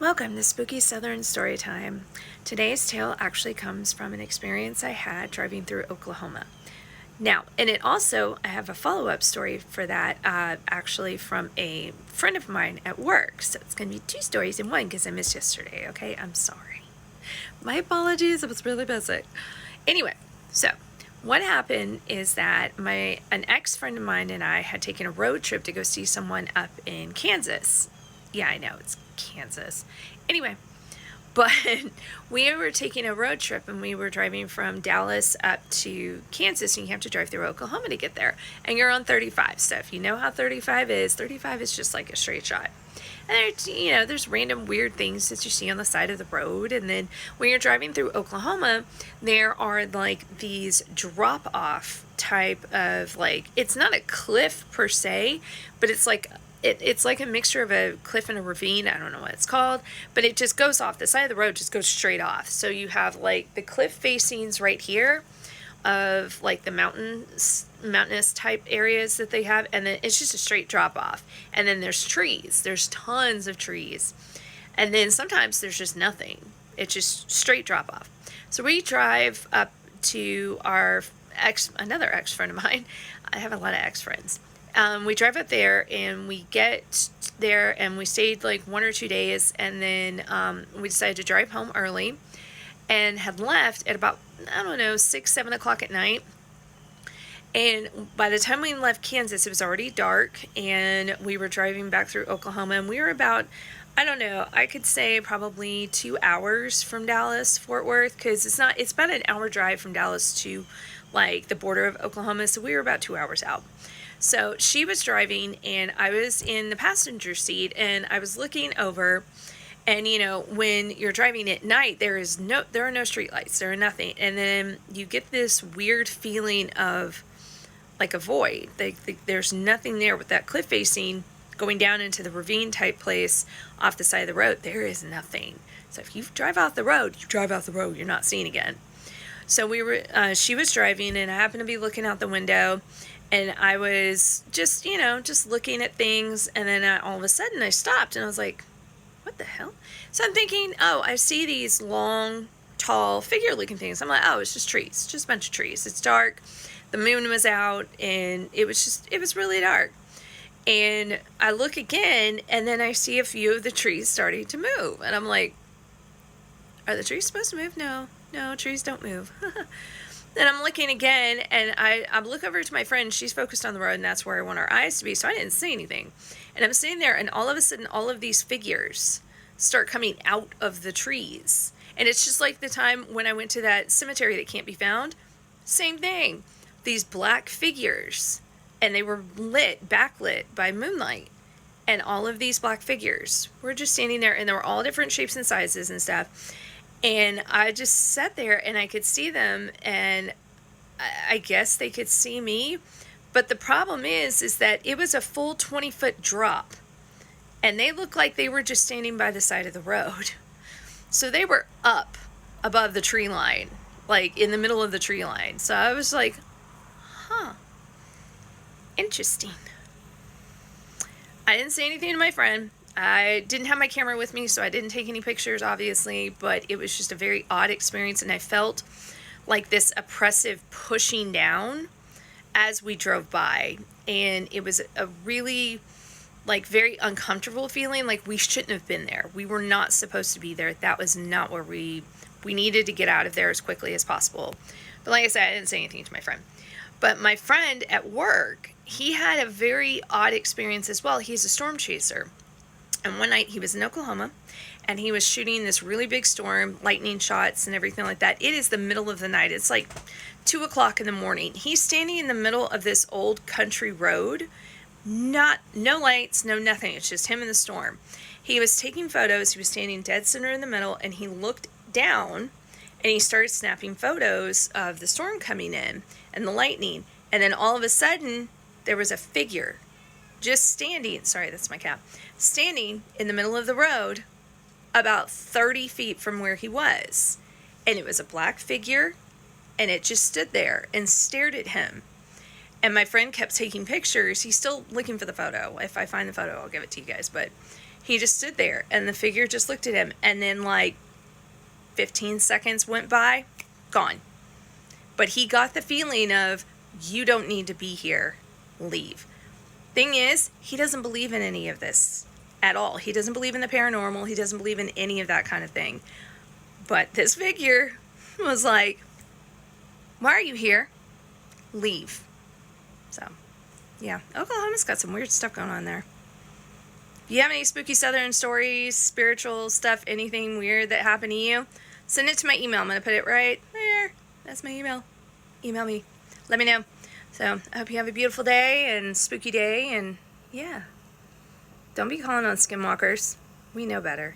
Welcome to Spooky Southern Storytime. Today's tale actually comes from an experience I had driving through Oklahoma. Now, and I have a follow-up story for that, actually from a friend of mine at work. So it's going to be two stories in one because I missed yesterday, okay? I'm sorry. My apologies, I was really busy. Anyway, so what happened is that an ex-friend of mine and I had taken a road trip to go see someone up in Kansas. Yeah, I know, it's Kansas. Anyway, but we were taking a road trip and we were driving from Dallas up to Kansas, and you have to drive through Oklahoma to get there. And you're on 35. So if you know how 35 is just like a straight shot. And there's random weird things that you see on the side of the road. And then when you're driving through Oklahoma, there are like these drop-off type of, like, it's not a cliff per se, but it's like it's like a mixture of a cliff and a ravine. I don't know what it's called, but it just goes off. The side of the road just goes straight off. So you have like the cliff facings right here of like the mountainous type areas that they have, and then it's just a straight drop off. And then there's trees. There's tons of trees. And then sometimes there's just nothing. It's just straight drop off. So we drive up to another ex-friend of mine. I have a lot of ex-friends. We drive up there and we get there and we stayed like 1 or 2 days, and then we decided to drive home early and had left at about, 6, 7 o'clock at night. And by the time we left Kansas, it was already dark, and we were driving back through Oklahoma, and we were about, I could say probably 2 hours from Dallas, Fort Worth, because it's about an hour drive from Dallas to like the border of Oklahoma. So we were about 2 hours out. So she was driving and I was in the passenger seat, and I was looking over, and when you're driving at night, there are no street lights, there are nothing. And then you get this weird feeling of like a void. There's nothing there with that cliff facing going down into the ravine type place off the side of the road. There is nothing. So if you drive off the road, you're not seeing again. So she was driving, and I happened to be looking out the window, and I was just looking at things, and then all of a sudden I stopped, and I was like, what the hell? So I'm thinking, I see these long, tall, figure-looking things. I'm like, it's just trees, just a bunch of trees. It's dark, the moon was out, and it was really dark. And I look again, and then I see a few of the trees starting to move, and I'm like, are the trees supposed to move? No, trees don't move. Then I'm looking again, and I look over to my friend. She's focused on the road, and that's where I want our eyes to be, so I didn't see anything. And I'm sitting there, and all of a sudden, all of these figures start coming out of the trees. And it's just like the time when I went to that cemetery that can't be found. Same thing. These black figures, and they were backlit by moonlight. And all of these black figures were just standing there, and they were all different shapes and sizes and stuff. And I just sat there, and I could see them, and I guess they could see me. But the problem is that it was a full 20-foot drop, and they looked like they were just standing by the side of the road. So they were up above the tree line, like in the middle of the tree line. So I was like, interesting. I didn't say anything to my friend. I didn't have my camera with me, so I didn't take any pictures, obviously, but it was just a very odd experience, and I felt like this oppressive pushing down as we drove by, and it was a really, like, very uncomfortable feeling, like we shouldn't have been there. We were not supposed to be there. That was not where we needed to get out of there as quickly as possible. But like I said, I didn't say anything to my friend. But my friend at work, he had a very odd experience as well. He's a storm chaser. And one night he was in Oklahoma, and he was shooting this really big storm, lightning shots and everything like that. It is the middle of the night. It's like 2 o'clock in the morning. He's standing in the middle of this old country road. No lights, no nothing. It's just him in the storm. He was taking photos. He was standing dead center in the middle, and he looked down, and he started snapping photos of the storm coming in and the lightning. And then all of a sudden, there was a figure just standing, sorry, that's my cat, standing in the middle of the road about 30 feet from where he was. And it was a black figure, and it just stood there and stared at him. And my friend kept taking pictures. He's still looking for the photo. If I find the photo, I'll give it to you guys. But He just stood there, and the figure just looked at him, and then like 15 seconds went by, gone. But he got the feeling of, you don't need to be here, leave. Thing is, he doesn't believe in any of this at all. He doesn't believe in the paranormal. He doesn't believe in any of that kind of thing. But this figure was like, why are you here? Leave. So, yeah, Oklahoma's got some weird stuff going on there. If you have any spooky Southern stories, spiritual stuff, anything weird that happened to you, send it to my email. I'm going to put it right there. That's my email. Email me. Let me know. So, I hope you have a beautiful day and spooky day, and yeah. Don't be calling on skinwalkers. We know better.